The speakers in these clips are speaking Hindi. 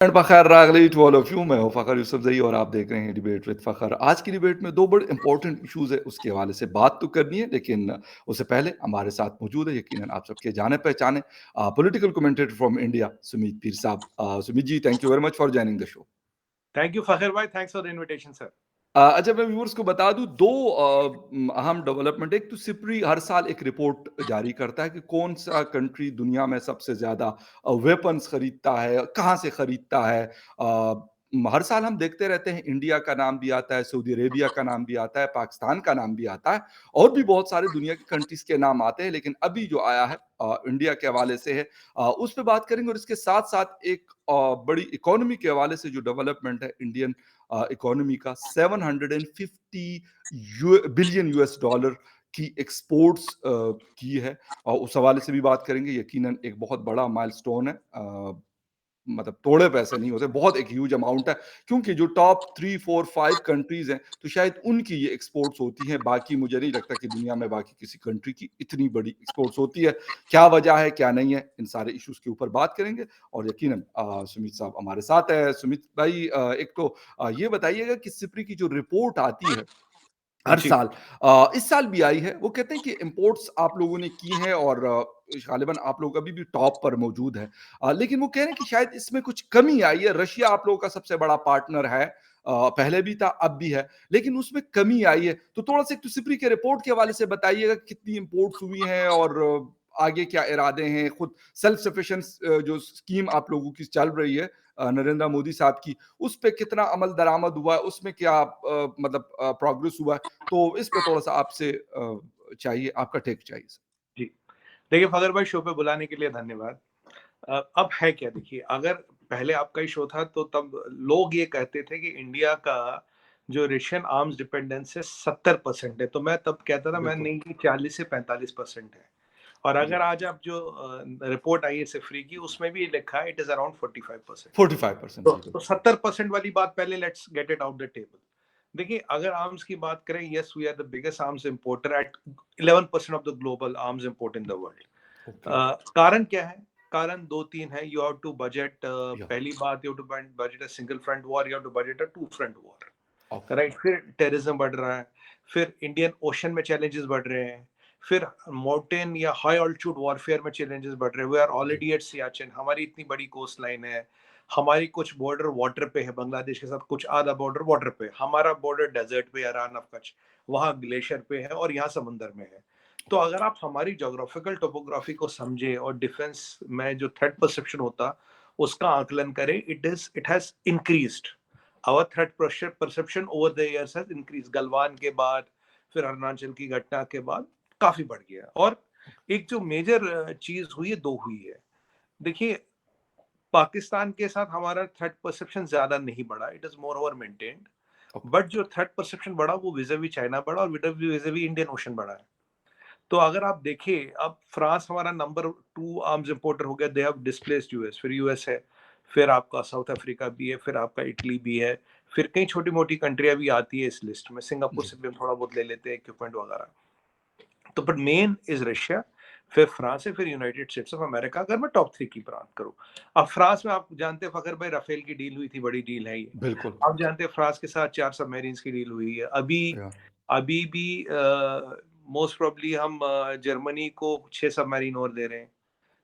एंड फ़खर रागली टू ऑल ऑफ यू। मैं हूँ फ़खर यूसुफ़ज़ई और आप देख रहे हैं डिबेट विद फ़खर। आज की डिबेट में 2 बड़े इंपॉर्टेंट इश्यूज़ है, उसके हवाले से बात तो करनी है, लेकिन उससे पहले हमारे साथ मौजूद है यकीनन आप सबके जाने-पहचाने political commentator from India Sumeet Peer साहब। Sumeet ji, thank you very much for joining the show. Thank you Fakhar भाई, thanks for the invitation sir. अच्छा, मैं व्यूअर्स को बता दूँ 2 अहम डेवलपमेंट। एक तो सिप्री हर साल एक रिपोर्ट जारी करता है कि कौन-सा कंट्री दुनिया में सबसे ज़्यादा वेपन्स खरीदता है, कहाँ से खरीदता है। हर साल हम देखते रहते हैं इंडिया का नाम भी आता है, सऊदी अरेबिया का नाम भी आता है, पाकिस्तान का नाम भी आता है और भी बहुत सारे दुनिया की कंट्रीज़ के नाम आते हैं। लेकिन अभी जो आया है इंडिया के हवाले से है। उस पे बात करेंगे और इसके साथ-साथ एक बड़ी इकोनॉमी के हवाले से जो डेवलपमेंट है इंडियन इकोनॉमी का 750 बिलियन यूएस डॉलर की एक्सपोर्ट्स की है और उस हवाले से भी बात करेंगे। यकीनन एक बहुत बड़ा माइलस्टोन है। मतलब थोड़े पैसे नहीं होते, बहुत एक ह्यूज अमाउंट है, क्योंकि जो टॉप 3, 4, 5 कंट्रीज़ हैं, तो शायद उनकी ये एक्सपोर्ट्स होती हैं। बाकी मुझे नहीं लगता कि दुनिया में बाकी किसी कंट्री की इतनी बड़ी एक्सपोर्ट्स होती है। क्या वजह है, क्या नहीं है, इन सारे इश्यूज़ के ऊपर बात करेंगे और यकीनन सुमित साहब हमारे साथ हैं। सुमित भाई, एक तो ये बताइएगा कि सिप्री की जो रिपोर्ट आती है हर जी। साल, इस साल भी आई है। वो कहते हैं कि इंपोर्ट्स आप लोगों ने की हैं और गालिबन आप लोग अभी भी टॉप पर मौजूद हैं। लेकिन वो कह रहे हैं कि शायद इसमें कुछ कमी आई है। रशिया आप लोगों का सबसे बड़ा पार्टनर है। पहले भी था, अब भी है, लेकिन उसमें कमी आई है। तो थोड़ा-सा एक तो सिप्री के रिपोर्ट के हवाले से बताइएगा कितनी इंपोर्ट्स हुई हैं और आगे क्या इरादे हैं? खुद सेल्फ सफिशिएंस जो स्कीम आप लोगों की चल रही है नरेंद्र मोदी साहब की, उस पे कितना अमल दरामद हुआ है, उसमें क्या मतलब प्रोग्रेस हुआ है? तो इस पे थोड़ा-सा आपसे चाहिए, आपका टेक चाहिए सर। जी। देखिए फ़खर भाई, शो पे बुलाने के लिए धन्यवाद। अब है क्या, देखिए, अगर पहले आपका ही शो था तो तब लोग ये कहते थे कि इंडिया का जो रशियन आर्म्स डिपेंडेंस है 70% है, तो मैं तब कहता था मैं बिल्कुल, नहीं, कि 40 से 45% है। और जी। अगर आज आप जो रिपोर्ट आई है सिफरी की, उसमें भी लिखा है इट इज़ अराउंड 45%। 45% तो जी, तो बिल्कुल। 70% वाली बात पहले let's get it out the table. देखिए, अगर आर्म्स की बात करें, yes we are the biggest arms importer at 11% of the global arms import in the world. Okay, कारण क्या है? कारण 2-3 है। यू हैव टू बजट, या पहली बात, you have to budget a single front war, you have to budget a two front war, okay, right? फिर टेररिज्म बढ़ रहा है, फिर इंडियन ओशन में चैलेंजेस बढ़ रहे हैं, फिर माउंटेन या हाई ऑल्टीट्यूड वॉरफेयर में चैलेंजेस बढ़ रहे हैं। वी आर जी, ऑलरेडी एट सियाचिन, हमारी इतनी बड़ी कोस्ट लाइन है, हमारी कुछ बॉर्डर वाटर पे है बांग्लादेश के साथ, कुछ आधा बॉर्डर वाटर पे, हमारा बॉर्डर डेजर्ट पे है, रान ऑफ कच्छ, वहाँ ग्लेशियर पे है और यहाँ समुंदर में है। तो अगर आप हमारी जोग्राफिकल टोपोग्राफी को समझे और डिफेंस में जो थ्रेट परसेप्शन होता उसका आकलन करें, it has increased. Our threat perception over the years has increase. Galwan के बाद, फिर अरुणाचल की घटना के बाद काफी बढ़ गया। और एक जो मेजर चीज हुई है, दो हुई है। देखिए, पाकिस्तान के साथ हमारा थ्रेट परसेप्शन ज्यादा नहीं बढ़ा, it is more over maintained. Okay, but जो थ्रेट परसेप्शन बढ़ा वो विजेवी चाइना बढ़ा और विजेवी इंडियन ओशन बढ़ा है। तो अगर आप देखिए, अब फ्रांस हमारा नंबर 2 आर्म्स इंपोर्टर हो गया, दे हैव डिस्प्लेस्ड यूएस, फिर यूएस है, फिर आपका साउथ अफ्रीका भी है, फिर आपका इटली भी है, फिर कई छोटी-मोटी कंट्रियाँ भी आती है इस लिस्ट में, सिंगापुर जी, से भी हम थोड़ा बहुत ले लेते हैं इक्विपमेंट वगैरह। तो बट मेन इज़ रशिया, फिर फ्रांस है, फिर यूनाइटेड स्टेट्स ऑफ अमेरिका, अगर मैं टॉप 3 की बात करूँ। अब फ्रांस में आप जानते हैं फ़खर भाई, राफेल की डील हुई थी, बड़ी डील है ये। बिल्कुल, आप जानते हैं फ्रांस के साथ 4 सबमरीन्स की डील हुई है। अभी या अभी भी मोस्ट प्रोबब्ली हम जर्मनी को 6 सबमरीन और दे रहे हैं।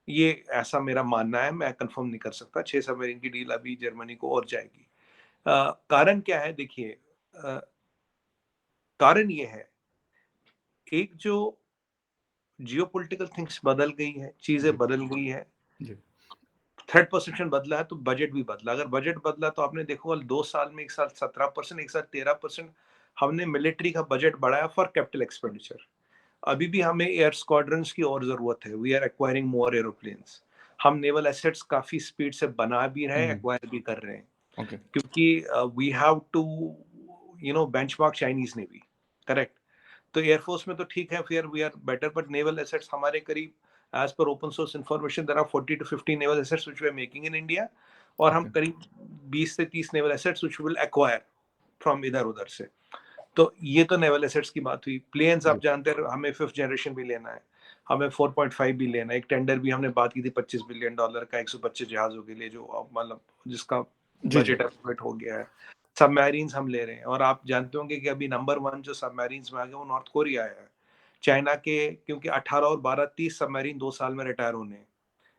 ये ऐसा मेरा मानना है, मैं कंफर्म नहीं कर सकता। 6 सबमरीन की डील अभी जर्मनी को और जाएगी। कारण क्या है, देखिए, अ, कारण ये है, एक जो जियोपॉलिटिकल थिंग्स बदल गई है, चीजें जी, बदल गई है, जी, थ्रेट परसेप्शन बदला है, तो बजट भी बदला। अगर बजट बदला तो आपने देखो 2 साल में, एक साल 17%, एक साल 13% हमने मिलिट्री का बजट बढ़ाया फॉर कैपिटल एक्सपेंडिचर। अभी भी हमें एयर स्क्वाड्रंस की और जरूरत है। We are acquiring more aeroplanes. हम नेवल एसेट्स काफी स्पीड से बना भी रहे हैं, हुँ, एक्वायर भी कर रहे हैं, ओके, क्योंकि we have to benchmark Chinese navy, correct? तो एयरफोर्स में तो ठीक है, फिर we are better, but naval assets हमारे करीब, as per open source information, there are 40 to 50 naval assets which we are making in India. और हम ओके, करीब 20 से 30 naval assets which will acquire from इधर उधर से। तो ये तो नेवल एसेट्स की बात हुई। प्लेन्स जी, आप जानते हैं, हमें 5th जनरेशन भी लेना है। हमें 4.5 भी लेना है। एक टेंडर भी हमने बात की थी $25 बिलियन का 125 जहाज़ों के लिए, जो अब मतलब जिसका जी, जी। बजट एस्टिमेट हो गया है। सबमरीन्स हम ले रहे हैं, और आप जानते होंगे कि अभी नंबर 1 जो सबमरीन्स में आ गया वो नॉर्थ कोरिया है। चाइना के, क्योंकि 18 और 12 30 सबमरीन 2 साल में रिटायर होने हैं।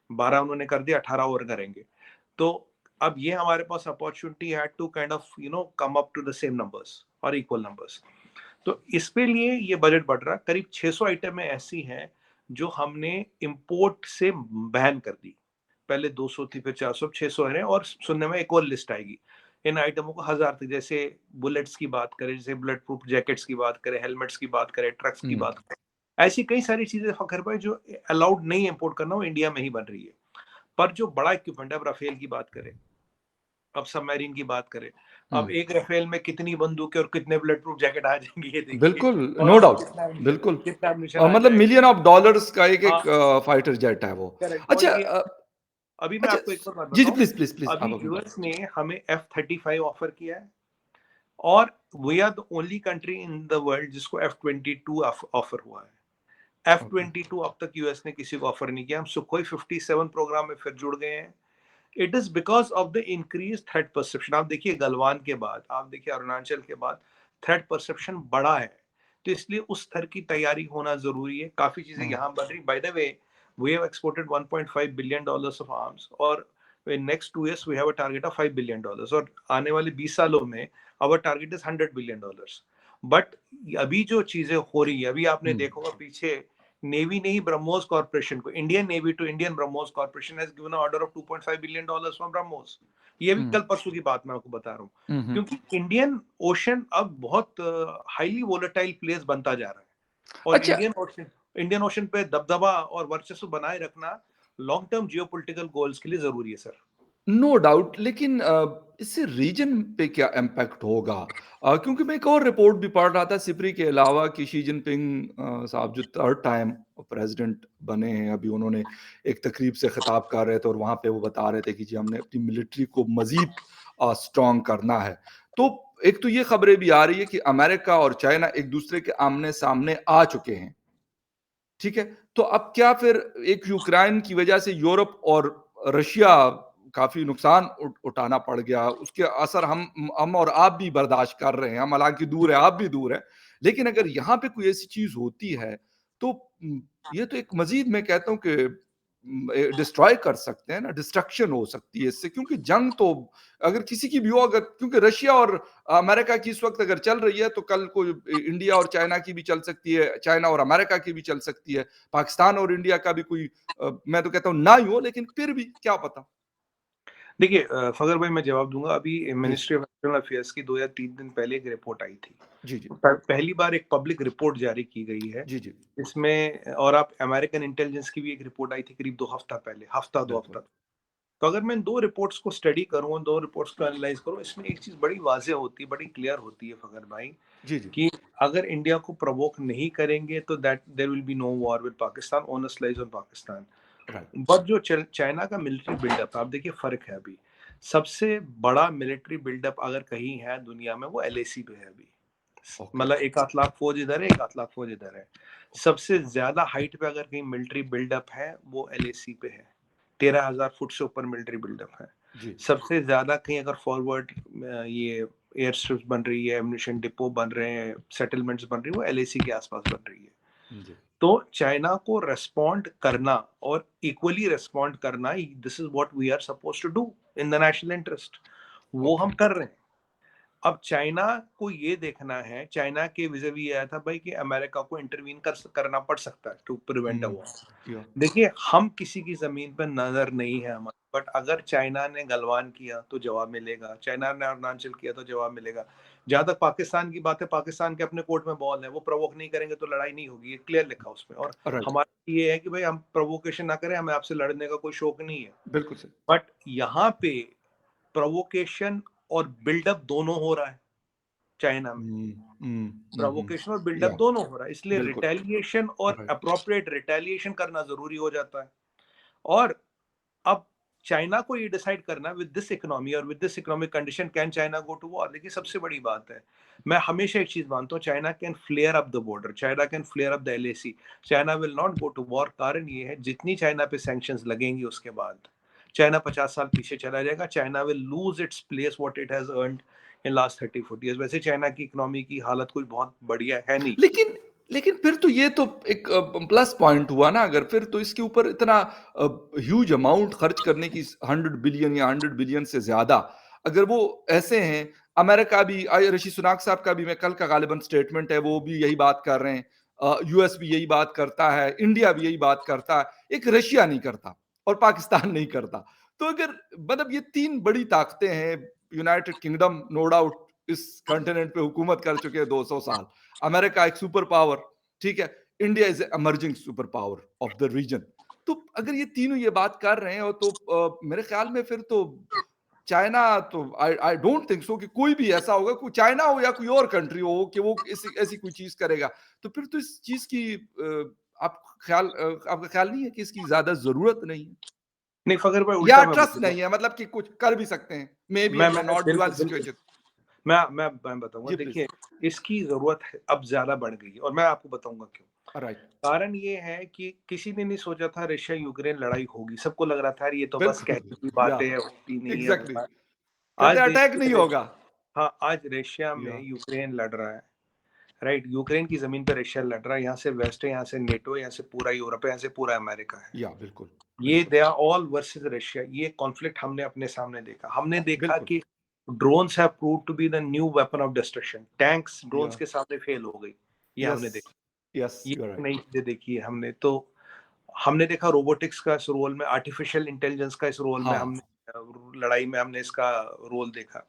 12 उन्होंने कर दिया, 18 और करेंगे। तो अब ये हमारे पास अपॉर्चुनिटी है to kind of come up to the same numbers और इक्वल नंबर्स। तो इसके लिए ये बजट बढ़ रहा है। करीब 600 आइटमें ऐसी हैं जो हमने इंपोर्ट से बैन कर दी। पहले 200 थी, फिर 400, 600 है, और सुनने में एक और लिस्ट आएगी। इन आइटमों को 1000 थी, जैसे बुलेट्स की बात करें, जैसे बुलेट प्रूफ जैकेट्स की बात करें, हेलमेट्स की बात करें, ट्रक्स की हुँ। बात करें। ऐसी कई सारी चीजें फखर भाई जो अलाउड नहीं इंपोर्ट करना, वो इंडिया में ही बन रही है। पर जो बड़ा इक्विपमेंट है, अब राफेल की बात करें, अब सबमरीन की बात करें, अब हुँ। एक राफेल में कितनी बंदूकें और कितने बुलेट प्रूफ जैकेट आ जाएंगी, ये देखिए। बिल्कुल, और नो डाउट, कितना बिल्कुल। कितना एम्यूनिशन आ मतलब जाएगा। मिलियन ऑफ डॉलर्स का एक-एक हाँ, फाइटर जेट है वो। करेक्ट। और अच्छा ये अभी मैं अच्छा आपको एक और बात जी, जी, बताऊं। प्लीज़, प्लीज़, प्लीज़ आप अभी अपनी बात यूएस ने हमें F-35 ऑफर किया है, और we are the only country in the world जिसको F-22 ऑफर हुआ है। ओके। F-22 अब तक यूएस ने किसी को ऑफर नहीं किया। हम सुखोई 57 प्रोग्राम में फिर जुड़ गए हैं। It is because of the increase threat perception. आप देखिए गलवान के बाद, आप देखिए अरुणाचल के बाद, थ्रेट परसेप्शन बढ़ा है। तो इसलिए उस स्तर की तैयारी होना जरूरी है। काफी चीजें हुँ, यहाँ बन रही। By the way, we have exported 1.5 billion dollars of arms, और in next 2 years we have a target of 5 billion dollars, और आने वाले 20 सालों में our target is 100 billion dollars। But अभी जो चीजें हो रही है, अभी आपने हुँ, देखा होगा पीछे, नेवी ने ही ब्रह्मोस कॉर्पोरेशन को, Indian navy to Indian BrahMos corporation has given order of 2.5 billion dollars from BrahMos. ये भी हुँ, कल परसों की बात मैं आपको बता रहा हूँ। हुँ, हुँ। क्योंकि इंडियन ओशन अब बहुत हाईली वोलेटाइल प्लेस बनता जा रहा है, और अच्छा इंडियन ओशन पे दबदबा और वर्चस्व बनाए रखना लॉन्ग टर्म जियोपॉलिटिकल गोल्स के लिए जरूरी है सर। नो डाउट लेकिन इससे रीजन पे क्या इम्पैक्ट होगा? क्योंकि मैं एक और रिपोर्ट भी पढ़ रहा था सिपरी के अलावा कि शी जिनपिंग साहब जो थर्ड टाइम प्रेसिडेंट बने हैं, अभी उन्होंने एक तकरीब से खिताब कर रहे थे और वहाँ पे वो बता रहे थे कि जी हमने अपनी मिलिट्री को मज़ीद स्ट्रॉन्ग करना है। तो एक तो ये खबरें भी आ रही है कि अमेरिका और चाइना एक दूसरे के आमने-सामने आ चुके हैं। ठीक है? तो अब क्या फिर एक यूक्रेन की वजह से यूरोप और रशिया काफ़ी नुकसान उठाना पड़ गया। उसके असर हम और आप भी बर्दाश्त कर रहे हैं। हम हालाँकि दूर हैं, आप भी दूर हैं। लेकिन अगर यहाँ पे कोई ऐसी चीज़ होती है, तो ये तो एक मज़ीद मैं कहता हूँ कि डिस्ट्रॉय कर सकते हैं ना, डिस्ट्रक्शन हो सकती है इससे क्योंकि जंग तो अगर किसी की भी हो अगर क्योंकि रशिया और अमेरिका की इस वक़्त अगर चल रही है, तो कल को इंडिया और चाइना की भी चल सकती है, चाइना और अमेरिका की भी चल सकती है, पाकिस्तान और इंडिया का भी कोई मैं तो कहता हूँ ना ही हो, लेकिन फिर भी क्या पता? देखिए फगर भाई, मैं जवाब दूंगा। अभी जी, जी। मिनिस्ट्री ऑफ एक्सटर्नल अफेयर्स की 2 या 3 दिन पहले एक रिपोर्ट आई थी। जी, जी। पहली बार एक पब्लिक रिपोर्ट जारी की गई है जी, जी। इसमें, और आप अमेरिकन इंटेलिजेंस की भी एक रिपोर्ट आई थी करीब 2 हफ्ता पहले, हफ्ता 2 बिल्कुल। हफ्ता। तो अगर मैं इन 2 रिपोर्ट्स को स्टडी करूँ, 2 रिपोर्ट्स को एनालाइज करूँ, इसमें एक चीज बड़ी वाज़ेह होती है, बड़ी क्लियर होती है फगर भाई, जी, जी। कि अगर इंडिया को प्रोवोक नहीं करेंगे तो that there will be no war with Pakistan, onus lies on Pakistan. Right. But जो चाइना का मिलिट्री बिल्डअप, आप देखिए फर्क है अभी। सबसे बड़ा मिलिट्री बिल्डअप अगर कहीं है दुनिया में, वो एलएसी पे है अभी। ओके, मतलब 1 आध लाख फौज इधर है, 1 आध लाख फौज इधर है। सबसे ज्यादा हाइट पे अगर कहीं मिलिट्री बिल्डअप है, वो एलएसी पे है। 13,000 फुट से ऊपर मिलिट्री बिल्डअप है। जी, सबसे ज्यादा कहीं अगर फॉरवर्ड ये एयर स्ट्रिप्स बन रही है, एम्यूनिशन डिपो बन रहे हैं, सेटलमेंट्स बन रही है, वो एलएसी के आसपास बन रही है। जी। तो चाइना को रेस्पॉन्ड करना और इक्वली रेस्पॉन्ड करना, this is what we are suppose to do in the national interest. वो ओके। हम कर रहे हैं। अब चाइना को ये देखना है, चाइना के विज़ावी आया था भाई कि अमेरिका को इंटरवीन करना पड़ सकता है to prevent a hmm. War. या देखिए, हम किसी की जमीन पर नजर नहीं है हमारी, बट अगर चाइना ने गलवान किया तो जवाब मिलेगा, चाइना ने अरुणाचल किया तो जवाब मिलेगा। जहां तक पाकिस्तान की बात है, पाकिस्तान के अपने कोर्ट में बॉल है, वो प्रवोक नहीं करेंगे तो लड़ाई नहीं होगी, ये क्लियर लिखा उसमें। और राइट। हमारा ये है कि भाई हम प्रोवोकेशन ना करें, हमें आपसे लड़ने का कोई शौक नहीं है। बिल्कुल सही। बट यहाँ पे प्रोवोकेशन और बिल्डअप दोनों हो रहा है चाइना में। हुँ, हुँ, हुँ, हुँ। प्रोवोकेशन और बिल्डअप या दोनों हो रहा है, इसलिए बिल्कुल। रिटेलिएशन और राइट। अप्रोप्रिएट रिटेलिएशन करना जरूरी हो जाता है। और अब चाइना को ये डिसाइड करना विद दिस इकोनॉमी और with this economic condition can China go to war. देखिए सबसे बड़ी बात है, मैं हमेशा एक चीज मानता हूँ, China can flare up the border, China can flare up the LAC, China will not go to war. कारण ये है जितनी चाइना पे सैंक्शंस लगेंगी उसके बाद चाइना 50 साल पीछे चला जाएगा, China will lose its place what it has earned in last 30-40 years. वैसे चाइना की इकोनॉमी की हालत कोई बहुत बढ़िया है नहीं। लेकिन लेकिन फिर तो ये तो एक प्लस पॉइंट हुआ ना, अगर फिर तो इसके ऊपर इतना ह्यूज अमाउंट खर्च करने की, 100 बिलियन या 100 बिलियन से ज्यादा, अगर वो ऐसे हैं, अमेरिका भी, ऋषि सुनाक साहब का भी मैं कल का गालिबन स्टेटमेंट है, वो भी यही बात कर रहे हैं, यूएस भी यही बात करता है, इंडिया भी यही बात करता है, एक रशिया नहीं करता और पाकिस्तान नहीं करता। तो अगर मतलब ये तीन बड़ी ताकतें हैं, यूनाइटेड किंगडम नो डाउट इस कॉन्टिनेंट पे हुकूमत कर चुके हैं 200 साल, अमेरिका एक सुपर पावर, ठीक है, India is emerging super power of the region. तो अगर ये तीनों ये बात कर रहे हो तो मेरे ख्याल में फिर तो चाइना, तो आई आई डोंट थिंक सो कि कोई भी ऐसा होगा, कोई चाइना हो या कोई और कंट्री हो कि वो ऐसी ऐसी कोई चीज करेगा। तो फिर तो इस चीज की आप आपका ख्याल नहीं है कि इसकी ज्यादा जरूरत नहीं है, नहीं फखर भाई, या उल्टा मैं ट्रस्ट बोलूंगा। नहीं है, मतलब कि कुछ कर भी सकते हैं, मे बी मैं मे नॉट बी बिल्कुल वाली बिल्कुल सिचुएशन। मैं बताऊंगा। जी प्लीज। देखिए इसकी जरूरत अब ज्यादा बढ़ गई है और मैं आपको बताऊंगा क्यों। राइट। कारण ये है कि किसी ने नहीं सोचा था रशिया यूक्रेन लड़ाई होगी, सबको लग रहा था यार ये तो बस बिल्कुल। कहने की या बातें है, होती नहीं है एग्जैक्टली, वो। कहते आज अटैक नहीं देखिए होगा। हाँ, आज रशिया में या यूक्रेन लड़ रहा है, राइट। यूक्रेन की जमीन पर रशिया लड़ रहा है, यहाँ से वेस्ट है, यहाँ से नेटो है, यहाँ से पूरा यूरोप है, यहाँ से पूरा अमेरिका है। बिल्कुल ये बिल्कुल। They are all versus Russia. ये कॉन्फ्लिक्ट हमने अपने सामने देखा। हमने देखा बिल्कुल। कि drones have prove to be the new weapon of destruction. Tanks drones या के सामने फेल हो गई, ये यस हमने देखा। यस ये यू आर राइट। नई चीजें देखी है हमने। तो हमने देखा रोबोटिक्स का इस रोल में, आर्टिफिशियल इंटेलिजेंस का इस रोल में, हाँ। हमने लड़ाई में हमने इसका रोल देखा।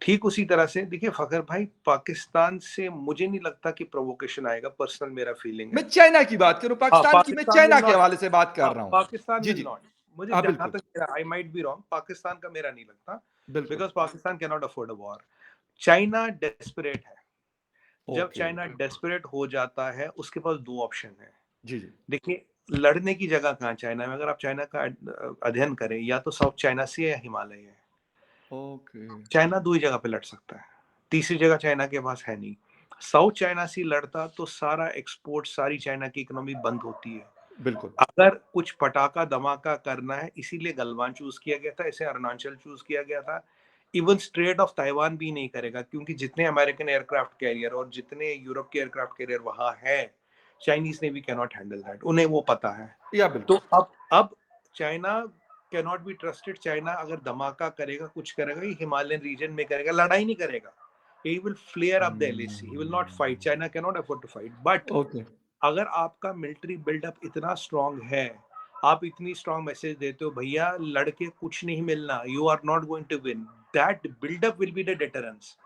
ठीक उसी तरह से देखिए फखर भाई, पाकिस्तान से मुझे नहीं लगता कि प्रोवोकेशन आएगा, पर्सनल मेरा फीलिंग मैं है। चाइना की बात करूं, हाँ, पाकिस्तान की मैं पाकिस्तान विल चाइना के नॉट। हवाले से बात कर हाँ, रहा हूं। पाकिस्तान जी विल जी। नॉट। मुझे हाँ जहां बिल्कुल तक मेरा, I might be wrong, Pakistan का मेरा नहीं लगता, बिल्कुल। Because Pakistan can not afford a war. China desperate है। जब ओके। चाइना डेस्परेट हो जाता है उसके पास दो ऑप्शन है। जी जी। देखिए लड़ने की जगह कहाँ चाइना में, अगर आप चाइना का अध्ययन करें, या तो साउथ चाइना सी है या हिमालय है। ओके। चाइना दो ही जगह पे लड़ सकता है, तीसरी जगह चाइना के पास है नहीं। साउथ चाइना सी लड़ता तो सारा एक्सपोर्ट, सारी चाइना की इकोनॉमी बंद होती है। बिल्कुल। अगर कुछ पटाखा धमाका करना है, इसीलिए गलवान चूज किया गया था, इसे अरुणाचल चूज किया गया था। इवन स्ट्रेट ऑफ ताइवान भी नहीं करेगा, क्योंकि जितने अमेरिकन एयरक्राफ्ट कैरियर और जितने यूरोप के एयरक्राफ्ट कैरियर वहां है, Chinese navy can not handle that, उन्हें वो पता है। तो बिल्कुल। अब China can not be trusted. China अगर धमाका करेगा, कुछ करेगा, ये हिमालयन रीजन में करेगा, लड़ाई नहीं करेगा। he will flare up the LAC, he will not fight, China cannot afford to fight। but okay. अगर आपका मिलिट्री बिल्डअप इतना स्ट्रांग है, आप इतनी स्ट्रांग मैसेज देते हो भैया लड़के कुछ नहीं मिलना, you are not going to win, that buildup will be the deterrence.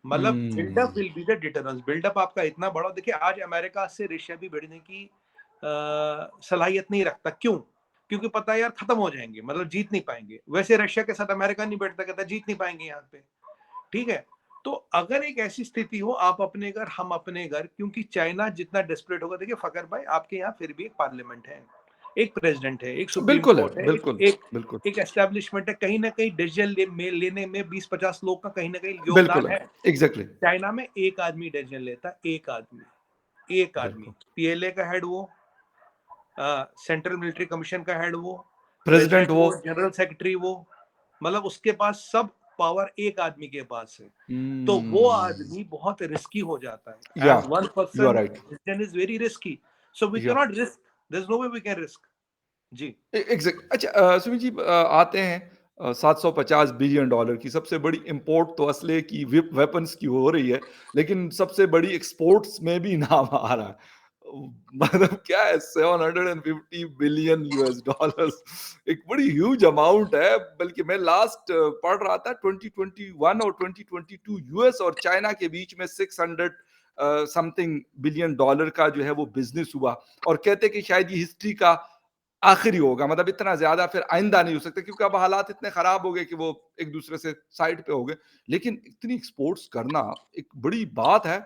मतलब buildup will be the deterrence. Buildup आपका इतना बड़ा, देखिए आज अमेरिका से रशिया भी भिड़ने की सलाहियत नहीं रखता। क्यों? क्योंकि पता है यार खत्म हो जाएंगे, मतलब जीत नहीं पाएंगे। वैसे रशिया के साथ अमेरिका नहीं बैठता, कहता जीत नहीं पाएंगे यहाँ पे, ठीक है। तो अगर एक ऐसी स्थिति हो, आप अपने घर हम अपने घर, क्योंकि चाइना जितना डेस्परेट होगा, देखिए फकर भाई आपके यहाँ फिर भी एक पार्लियामेंट है, एक प्रेसिडेंट है, एक सुप्रीम बिल्कुल है। कोर्ट है, बिल्कुल एक बिल्कुल। एक एस्टेब्लिशमेंट है। कहीं ना कहीं डिसीजन लेने में 20-50 लोग का कहीं ना कहीं योगदान बिल्कुल है। है। एग्जैक्टली। चाइना में एक आदमी डिसीजन लेता, एक आदमी, एक आदमी। बिल्कुल। पीएलए का हेड वो, सेंट्रल मिलिट्री कमीशन का हेड वो, प्रेसिडेंट प्रेसिडेंट वो। वो, जनरल सेक्रेटरी वो, मतलब उसके पास सब पावर एक आदमी के पास है। तो वो आदमी बहुत रिस्की हो जाता है। या as one you are person right. Decision is very risky, so we या can not risk, there is no way we can risk. जी। एग्जैक्ट। अच्छा सुमित जी, आते हैं $750 बिलियन की सबसे बड़ी इंपोर्ट तो असले की, वेपन्स की हो रही है, लेकिन सबसे बड़ी एक्सपोर्ट्स में भी नाम आ रहा है। मतलब क्या है, $750 बिलियन, एक बड़ी ह्यूज अमाउंट है। बल्कि मैं लास्ट पढ़ रहा था 2021 और 2022 यूएस और चाइना के बीच में 600 समथिंग बिलियन डॉलर का जो है वो बिजनेस हुआ, और कहते कि शायद ये हिस्ट्री का आखिरी होगा, मतलब इतना ज्यादा फिर आइंदा नहीं हो सकता, क्योंकि अब हालात इतने खराब हो गए कि वो एक दूसरे से साइड पे हो गए। लेकिन इतनी एक्सपोर्ट्स करना एक बड़ी बात है।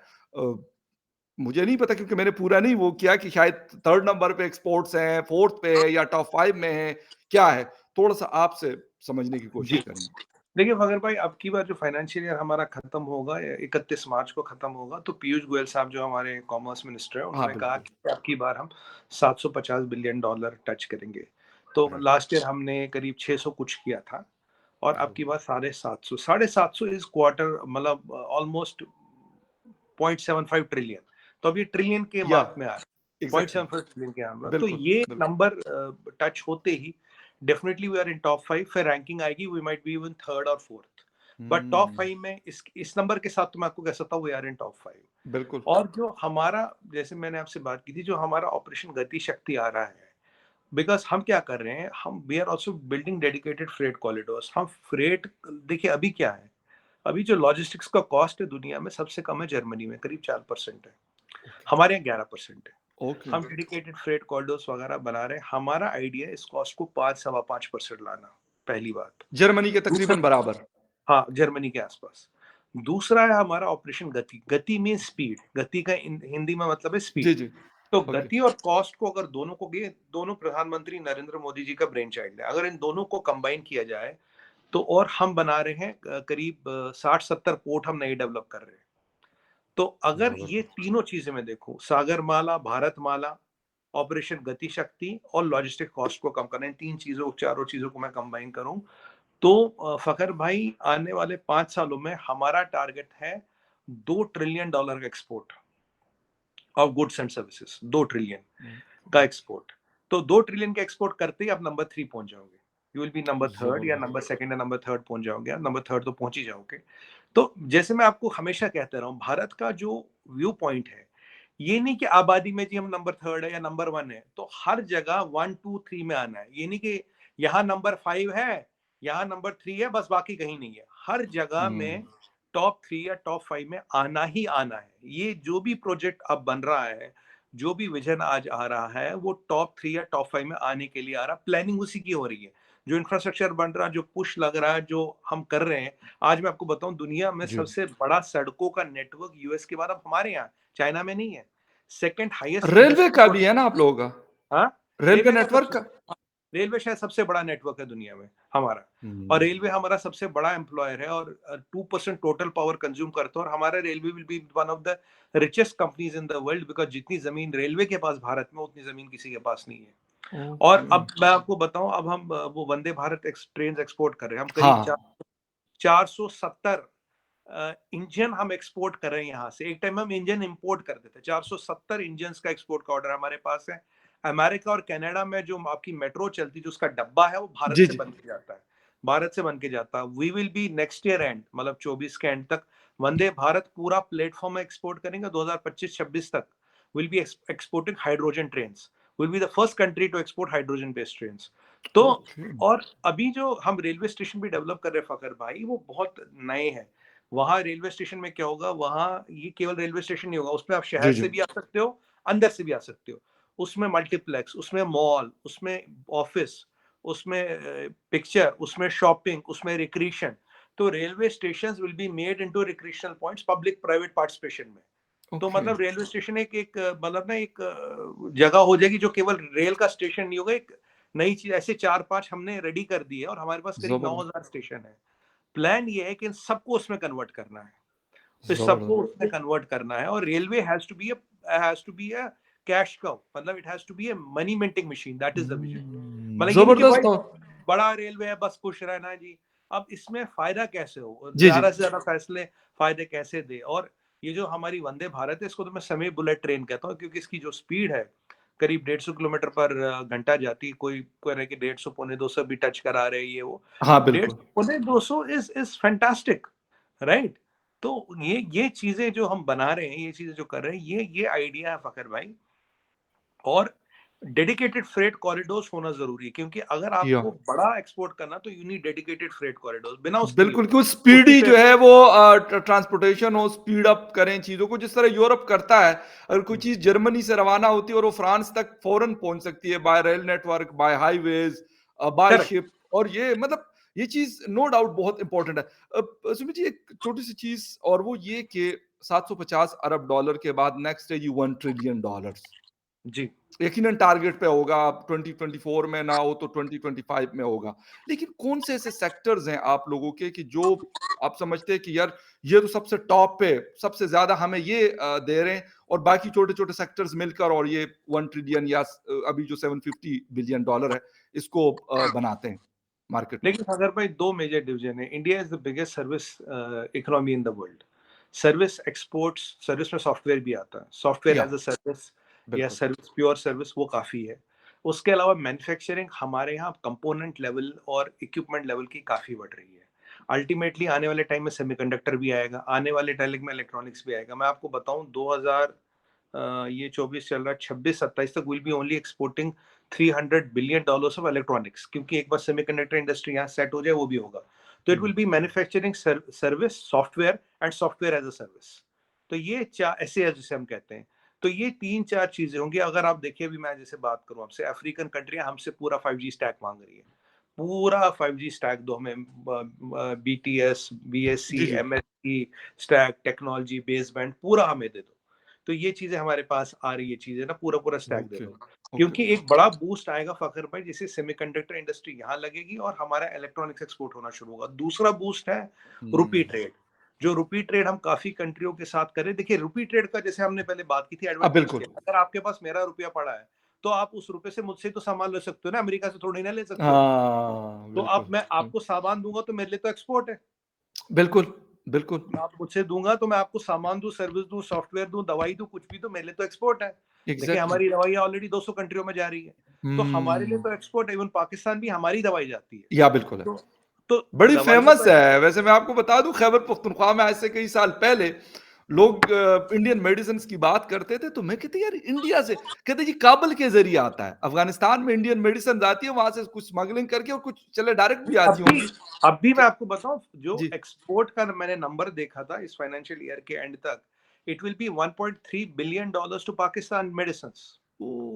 मुझे नहीं पता, क्योंकि मैंने पूरा नहीं वो किया कि शायद थर्ड नंबर पे एक्सपोर्ट्स हैं, फोर्थ पे है या टॉप 5 में है, क्या है। थोड़ा-सा आपसे समझने की कोशिश जी। करेंगे। देखिए फ़खर भाई, अब की बार जो फाइनेंशियल ईयर हमारा खत्म होगा, 31 मार्च को खत्म होगा, तो पीयूष गोयल साहब जो हमारे कॉमर्स मिनिस्टर हैं, हाँ, उन्होंने कहा बिल्कुल। कि अब की बार हम $750 बिलियन टच करेंगे। तो राइट, लास्ट ईयर हमने करीब 600 कुछ किया था और अब की बरोबर। बार 750, 750 इस क्वार्टर, मतलब ऑलमोस्ट 0.75 ट्रिलियन। तो अब ये ट्रिलियन के या मार्क में आ रहा है। एग्ज़ैक्टली, 0.75 ट्रिलियन के आंकड़ा। तो बिल्कुल, ये बिल्कुल। नंबर टच होते ही definitely we are in top 5, फिर रैंकिंग आएगी, we might be even third और फोर्थ। बट टॉप हुँ, 5 में इस नंबर के साथ तो मैं आपको कह सकता हूँ वी आर इन टॉप 5। बिल्कुल। और जो हमारा, जैसे मैंने आपसे बात की थी, जो हमारा ऑपरेशन गति शक्ति आ रहा है, बिकॉज़ हम क्या कर रहे हैं, हम we are also building dedicated freight corridors. हम फ्रेट, देखिए अभी क्या है, अभी जो लॉजिस्टिक्स का कॉस्ट है दुनिया में सबसे कम है जर्मनी में, करीब 4% है। ओके, हमारे यहाँ 11% है। ओके। हम डेडिकेटेड फ्रेट कॉरिडोर्स वगैरह बना रहे हैं। हमारा आइडिया है इस कॉस्ट को 5 सवा 5% लाना, पहली बात। जर्मनी के दूसरा, तकरीबन बराबर। हाँ, जर्मनी के आसपास। दूसरा है हमारा ऑपरेशन गति। गति मीन्स स्पीड। गति का हिंदी में मतलब है स्पीड। जी, जी। तो ओके। गति और कॉस्ट को अगर दोनों को, ये दोनों प्रधानमंत्री नरेंद्र मोदी जी का ब्रेन चाइल्ड है। अगर इन दोनों को कंबाइन किया जाए तो, और हम बना रहे हैं करीब 60-70 पोर्ट हम नए डेवलप कर रहे हैं। तो अगर ये ज़बरदस्त। तीनों चीजें मैं देखूं, सागरमाला, भारतमाला, ऑपरेशन गति शक्ति और लॉजिस्टिक कॉस्ट को कम करना, इन तीन चीजों, चारों चीजों को मैं कंबाइन करूं तो फखर भाई, आने वाले 5 सालों में हमारा टारगेट है $2 ट्रिलियन का export of goods and services. 2 trillion हुँ, का एक्सपोर्ट। तो 2 ट्रिलियन का एक्सपोर्ट करते ही आप नंबर 3 पहुंच जाओगे। You will be number third, या ज़बरदस्त। नंबर सेकंड या नंबर थर्ड पहुंच जाओगे। आप नंबर थर्ड तो पहुंच ही जाओगे। तो जैसे मैं आपको हमेशा कहता रहा हूँ, भारत का जो व्यू पॉइंट है, ये नहीं कि आबादी में जी हम नंबर थर्ड है या नंबर 1 है, तो हर जगह 1, 2, 3 में आना है। ये नहीं कि यहाँ नंबर 5 है, यहाँ नंबर 3 है, बस बाकी कहीं नहीं है। हर जगह में हुँ, टॉप 3 या टॉप 5 में आना ही आना है। ये जो भी प्रोजेक्ट अब बन रहा है, जो भी विजन आज आ रहा है, वो टॉप 3 या टॉप 5 में आने के लिए आ रहा है। प्लानिंग उसी की हो रही है। जो इंफ्रास्ट्रक्चर बन रहा है, जो पुश लग रहा है, जो हम कर रहे हैं। आज मैं आपको बताऊं, दुनिया में जी। सबसे बड़ा सड़कों का नेटवर्क यूएस के बाद अब हमारे यहाँ, चाइना में नहीं है। सेकंड हाईएस्ट रेलवे इंडस्ट्री का भी प्रोडक्ट, है ना आप लोगों का? हाँ, रेलवे रेलवे का नेटवर्क सबसे, का? हाँ, रेलवे शायद सबसे बड़ा नेटवर्क है दुनिया में हमारा। और हुँ, रेलवे हमारा सबसे बड़ा एम्प्लॉयर है, और 2% टोटल पावर कंज्यूम करता है। और हमारा railway will be one of the richest companies in the world, because जितनी जमीन रेलवे के पास भारत में, उतनी जमीन किसी के पास नहीं है। और ओके। अब मैं आपको बताऊं, अब हम वो वंदे भारत ट्रेन एक्सपोर्ट कर रहे हैं। हम करीब हाँ, 470 इंजन हम एक्सपोर्ट कर रहे हैं यहाँ से। एक टाइम हम इंजन इंपोर्ट करते थे। 470 इंजन का एक्सपोर्ट का ऑर्डर हमारे पास है। अमेरिका और कनाडा में जो आपकी मेट्रो चलती, जो उसका डब्बा है, वो भारत जी, से जी। बन के जाता है। भारत से बन के जाता है। We will be next year end, मतलब 24 के एंड तक, वंदे भारत पूरा प्लेटफॉर्म में एक्सपोर्ट करेंगे। 2025-26 तक will be exporting hydrogen train. Will be the first country to export hydrogen based train. तो ओके, और अभी जो हम रेलवे स्टेशन भी डेवलप कर रहे हैं फकर भाई, वो बहुत नए हैं। वहां रेलवे स्टेशन में क्या होगा, वहां ये केवल रेलवे स्टेशन नहीं होगा, उसमें आप शहर जी, जी। से भी आ सकते हो, अंदर से भी आ सकते हो। उसमें मल्टीप्लेक्स, उसमें मॉल, उसमें ऑफिस, उसमें पिक्चर, उसमें शॉपिंग, उसमें रिक्रिएशन। तो railway station will be made into recreational points, public private participation में। तो ओके, मतलब रेलवे स्टेशन एक एक मतलब ना एक जगह हो जाएगी जो केवल रेल का स्टेशन नहीं होगा, एक नई चीज। ऐसे 4-5 हमने रेडी कर दी है, और हमारे पास करीब ज़बरदस्त, 9,000 स्टेशन है। प्लान ये है कि इन सबको उसमें कन्वर्ट करना है। तो सबको ज़बरदस्त। उसमें कन्वर्ट करना है। और railway has to be a cash cow, मतलब it has to be a money minting machine. That is the vision. मतलब ये नहीं कि भाई ज़बरदस्त। बड़ा रेलवे है, बस खुश रहना है जी। अब इसमें फायदा कैसे हो, जी, जी। ज्यादा से ज्यादा फैसले फायदे कैसे दे। और ये जो हमारी वंदे भारत है, इसको तो मैं सेमी बुलेट ट्रेन कहता हूँ, क्योंकि इसकी जो स्पीड है करीब 150 किलोमीटर पर घंटा जाती है। कोई कोई रहे कि 150, पौने 200 भी टच करा रहे, ये वो हाँ, 150 बिल्कुल। पौने 200 इज फैंटास्टिक, राइट। तो ये चीजें जो हम बना रहे हैं, ये चीजें जो कर रहे हैं, ये आइडिया है फकर भाई। और डेडिकेटेड फ्रेट कॉरिडोर्स होना जरूरी है, क्योंकि अगर या आपको बड़ा एक्सपोर्ट करना, तो you need dedicated freight corridors. बिना उसके नहीं बिल्कुल, होगा। क्यों उसी स्पीडी पे जो है वो ट्रांसपोर्टेशन हो, स्पीड अप करें चीज़ों को, जिस तरह यूरोप करता है। अगर कोई चीज़ जर्मनी से रवाना होती है और वो फ्रांस तक फ़ौरन पहुँच सकती है by rail network, by highways, by correct. Ship. और ये मतलब ये चीज़ नो डाउट बहुत इम्पोर्टेंट है। सुमित जी, एक छोटी-सी चीज़ और वो ये कि $750 अरब के बाद नेक्स्ट है जी $1 ट्रिलियन। जी। यकीनन टारगेट पे होगा, 2024 में ना हो तो 2025 में होगा। लेकिन कौन से ऐसे सेक्टर्स हैं आप लोगों के कि जो आप समझते हैं कि यार ये तो सबसे टॉप पे, सबसे ज़्यादा हमें ये दे रहे हैं और बाकी छोटे-छोटे सेक्टर्स मिलकर और ये 1 ट्रिलियन या अभी जो $750 बिलियन डॉलर है, इसको बनाते हैं मार्केट को? देखिए अगर भाई 2 मेजर डिवीजन है। India is the biggest service economy in the world. Service exports, service में सॉफ्टवेयर भी आता है। सॉफ्टवेयर या एज़ अ सर्विस या बिल्कुल। सर्विस, प्योर सर्विस वो काफ़ी है। उसके अलावा मैन्युफैक्चरिंग हमारे यहाँ कंपोनेंट लेवल और इक्विपमेंट लेवल की काफ़ी बढ़ रही है। अल्टीमेटली आने वाले टाइम में सेमीकंडक्टर भी आएगा, आने वाले टाइम में इलेक्ट्रॉनिक्स भी आएगा। मैं आपको बताऊँ 2000 ये 24 चल रहा है, 26-27 तक will be only exporting $300 billion of electronics, क्योंकि एक बार सेमीकंडक्टर इंडस्ट्री यहाँ सेट हो जाए वो भी होगा। तो it hmm. Will be manufacturing, service, software and software as a service. तो ये चार ऐसे जिसे हम कहते हैं। तो ये 3-4 चीजें होंगी। अगर आप देखिए अभी मैं जैसे बात करूं आपसे, अफ्रीकन कंट्रियां हमसे पूरा 5G स्टैक मांग रही है। पूरा 5G स्टैक दो हमें, BTS, जी, BSC, जी। MSC स्टैक, टेक्नोलॉजी, बेसबैंड पूरा हमें दे दो। तो ये चीजें हमारे पास आ रही है, चीजें ना पूरा पूरा स्टैक दे ओके, दो। ओके। क्योंकि एक बड़ा बूस्ट आएगा फखर भाई, जैसे सेमीकंडक्टर इंडस्ट्री यहाँ लगेगी और हमारा इलेक्ट्रॉनिक्स एक्सपोर्ट होना शुरू होगा। दूसरा बूस्ट है रुपी हुँ। ट्रेड। जो रुपी ट्रेड हम काफी कंट्रियों के साथ करें। देखिए रुपी ट्रेड का जैसे हमने पहले बात की थी, एडवांटेज बिल्कुल। क्या है? अगर आपके पास मेरा रुपया पड़ा है तो आप उस रुपये से मुझसे तो सामान ले सकते हो ना, अमेरिका से थोड़ी ना ले सकते हो। हाँ, तो बिल्कुल। अब मैं हुँ। आपको सामान दूंगा तो मेरे लिए तो एक्सपोर्ट है। बिल्कुल, बिल्कुल। आप मुझसे दूँगा तो मैं आपको सामान दूँ, सर्विस दूँ, सॉफ्टवेयर दूँ, दवाई दूँ, कुछ भी दूँ, मेरे लिए तो एक्सपोर्ट है। देखिए एग्ज़ैक्टली। हमारी दवाइयाँ ऑलरेडी 200 कंट्रियों में जा रही है। तो हमारे लिए हुँ। तो एक्सपोर्ट है, इवन पाकिस्तान भी हमारी दवाई जाती है। या बिल्कुल है। तो तो बड़ी दवाइयाँ फ़ेमस तो है। वैसे मैं आपको बता दूँ खैबर पख्तूनख्वा में आज से कई साल पहले लोग इंडियन मेडिसिन्स की बात करते थे, तो मैं कहते यार इंडिया से कहते जी काबुल के ज़रिए आता है। अफ़गानिस्तान में इंडियन मेडिसिन्स आती है, वहाँ से कुछ स्मगलिंग करके और कुछ चले डायरेक्ट भी आती होंगी। अब भी मैं क आपको बताऊँ, जो जी। एक्सपोर्ट का मैंने नंबर देखा था इस फाइनेंशियल ईयर के एंड तक, it will be $1.3 billion to Pakistan medicines.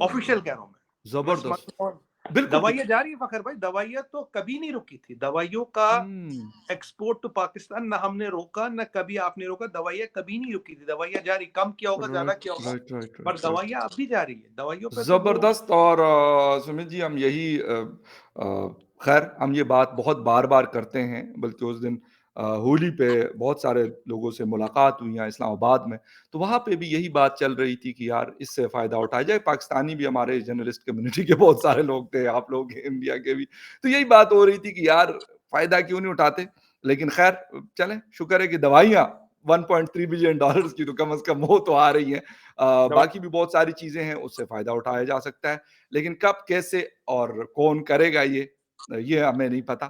Official oh! कह रहा हूँ मैं ज़बरदस्त। स्मार्टफ़ोन, बिल्कुल, दवाइयाँ बिल्कुल। जा रही है फ़खर भाई, दवाइयाँ तो कभी नहीं रुकी थी। दवाइयों का हुँ। एक्सपोर्ट टू पाकिस्तान ना हमने रोका, ना कभी आपने रोका। दवाइयाँ कभी नहीं रुकी थी। दवाइयाँ जारी, कम किया होगा, ज़्यादा राइट, किया होगा, राइट, राइट, पर राइट, राइट। दवाइयाँ अब भी जा रही है। दवाइयों पे तो वो ज़बरदस्त और सुमित जी हम यही ख़ैर हम ये बात बहुत बार-बार करते हैं, बल्कि उस दिन होली पे बहुत सारे लोगों से मुलाकात हुई यहाँ इस्लामाबाद में, तो वहाँ पे भी यही बात चल रही थी कि यार इससे फ़ायदा उठाया जाए। पाकिस्तानी भी हमारे जर्नलिस्ट कम्युनिटी के बहुत सारे लोग थे, आप लोग इंडिया के भी, तो यही बात हो रही थी कि यार फ़ायदा क्यों नहीं उठाते? लेकिन ख़ैर चलें, शुक्र है कि दवाइयाँ $1.3 बिलियन डॉलर्स की तो कम से कम वो तो आ रही हैं। दवा बाकी भी बहुत सारी चीज़ें हैं, उससे फ़ायदा उठाया जा सकता है। लेकिन कब, कैसे और कौन करेगा ये हमें नहीं पता।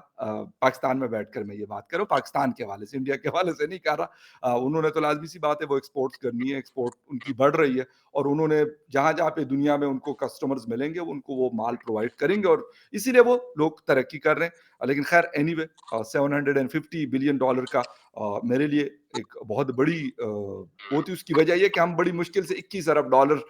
पाकिस्तान में बैठकर मैं ये बात कर रहा हूँ, पाकिस्तान के हवाले से, इंडिया के हवाले से नहीं कर रहा। उन्होंने तो लाज़मी-सी बात है वो एक्सपोर्ट्स करनी है, एक्सपोर्ट उनकी बढ़ रही है और उन्होंने जहाँ-जहाँ पे दुनिया में उनको कस्टमर्स मिलेंगे, वो उनको वो माल प्रोवाइड करेंगे और इसीलिए वो लोग तरक्की कर रहे हैं। लेकिन ख़ैर एनीवे $750 बिलियन का मेरे लिए एक बहुत बड़ी वो थी, उसकी वजह ये कि हम बड़ी मुश्किल से 21 अरब डॉलर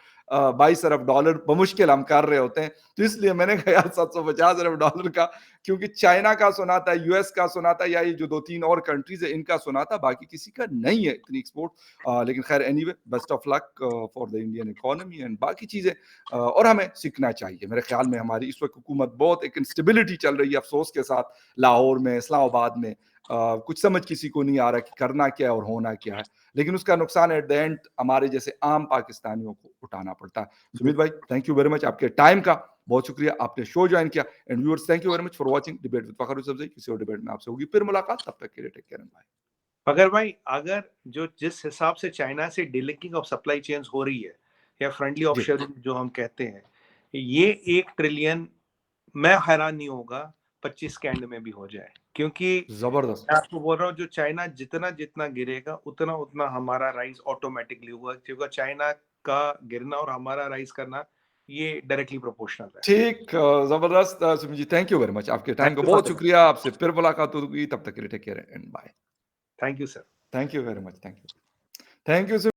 22 अरब डॉलर बमुश्किल हम कर रहे होते हैं। तो इसलिए मैंने कहा यार 750 अरब डॉलर का, क्योंकि चाइना का सुना था, यूएस का सुना था या ये जो 2-3 और कंट्रीज़ है इनका सुना था, बाकी किसी का नहीं है इतनी एक्सपोर्ट। लेकिन खैर anyway best of luck for the Indian economy and बाकी चीज़ें और हमें सीखना चाहिए। मेरे ख्याल में हमारी इस वक़्त हुकूमत बहुत एक इंस्टेबिलिटी चल रही है अफ़सोस के साथ, लाहौर में, इस्लामाबाद में। कुछ समझ किसी को नहीं आ रहा कि करना क्या है और होना क्या है। लेकिन उसका नुकसान एट द एंड हमारे जैसे आम पाकिस्तानियों को उठाना पड़ता है। सुमित भाई, थैंक यू वेरी मच आपके टाइम का, बहुत शुक्रिया आपने शो जॉइन किया and viewers thank you very much for watching debate with Fakhar Yousafzai. किसी और डिबेट में आपसे होगी फिर मुलाकात, तब तक के लिए टेक केयर एंड बाय। अगर भाई, अगर जो जिस हिसाब से चाइना से डीलिंकिंग ऑफ सप्लाई चेन्स हो रही है या फ्रेंडली जी, ऑफशोरिंग जो हम कहते हैं, ये 1 ट्रिलियन, मैं हैरान नहीं होगा 25 के एंड में भी हो जाए। क्योंकि जबरदस्त। मैं आपको बोल रहा हूँ, जो चाइना जितना जितना गिरेगा उतना उतना हमारा राइज ऑटोमेटिकली होगा, क्योंकि चाइना का गिरना और हमारा राइज करना ये डायरेक्टली प्रोपोर्शनल है। ठीक जबरदस्त Sumit ji, thank you very much आपके टाइम थैंक का, यू बहुत फॉर, शुक्रिया। आपसे फिर मुलाकात होगी, तब तक के लिए take care and bye. Thank you sir. Thank you very much, thank you. Thank you